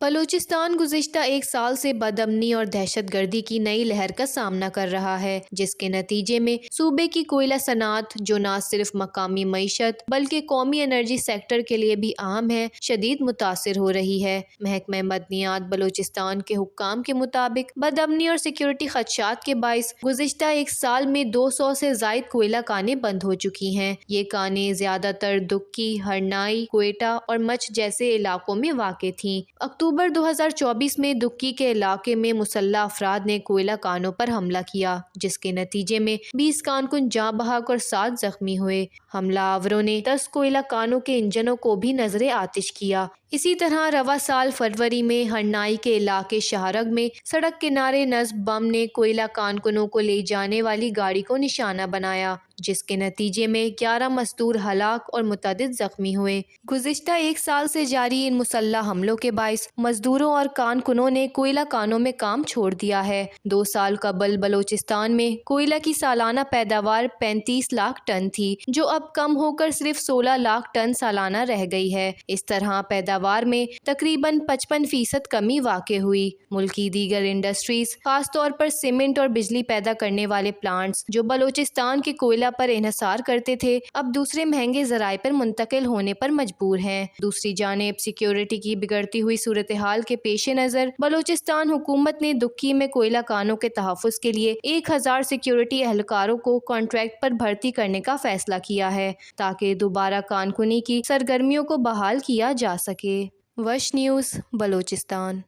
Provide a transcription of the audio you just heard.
بلوچستان گزشتہ ایک سال سے بدامنی اور دہشت گردی کی نئی لہر کا سامنا کر رہا ہے، جس کے نتیجے میں صوبے کی کوئلہ صنعت، جو نہ صرف مقامی معیشت بلکہ قومی انرجی سیکٹر کے لیے بھی اہم ہے، شدید متاثر ہو رہی ہے۔ محکمہ معدنیات بلوچستان کے حکام کے مطابق بدامنی اور سیکیورٹی خدشات کے باعث گزشتہ ایک سال میں 200 سے زائد کوئلہ کانیں بند ہو چکی ہیں۔ یہ کانیں زیادہ تر دکی، ہرنائی، کوئٹہ اور مچھ جیسے علاقوں میں واقع تھیں۔ اکتوبر 2024 میں دکی کے علاقے میں مسلح افراد نے کوئلہ کانوں پر حملہ کیا، جس کے نتیجے میں 20 کارکن جاں بحق اور 7 زخمی ہوئے۔ حملہ آوروں نے 10 کوئلہ کانوں کے انجنوں کو بھی نذر آتش کیا۔ اسی طرح رواں سال فروری میں ہرنائی کے علاقے شاہرگ میں سڑک کنارے نصب بم نے کوئلہ کانکنوں کو لے جانے والی گاڑی کو نشانہ بنایا، جس کے نتیجے میں 11 مزدور ہلاک اور متعدد زخمی ہوئے۔ گزشتہ ایک سال سے جاری ان مسلح حملوں کے باعث مزدوروں اور کانکنوں نے کوئلہ کانوں میں کام چھوڑ دیا ہے۔ 2 سال قبل بلوچستان میں کوئلہ کی سالانہ پیداوار 35 لاکھ ٹن تھی، جو اب کم ہو کر صرف 16 لاکھ ٹن سالانہ رہ گئی ہے۔ اس طرح پیداوار میں تقریباً 55% کمی واقع ہوئی۔ ملک کی دیگر انڈسٹریز، خاص طور پر سیمنٹ اور بجلی پیدا کرنے والے پلانٹس، جو بلوچستان کے کوئلہ پر انحصار کرتے تھے، اب دوسرے مہنگے ذرائع پر منتقل ہونے پر مجبور ہیں۔ دوسری جانب سیکیورٹی کی بگڑتی ہوئی صورتحال کے پیش نظر بلوچستان حکومت نے دکی میں کوئلہ کانوں کے تحفظ کے لیے 1000 سیکیورٹی اہلکاروں کو کانٹریکٹ پر بھرتی کرنے کا فیصلہ کیا ہے، تاکہ دوبارہ کانکنی کی سرگرمیوں کو بحال کیا جا سکے۔ وش نیوز، بلوچستان۔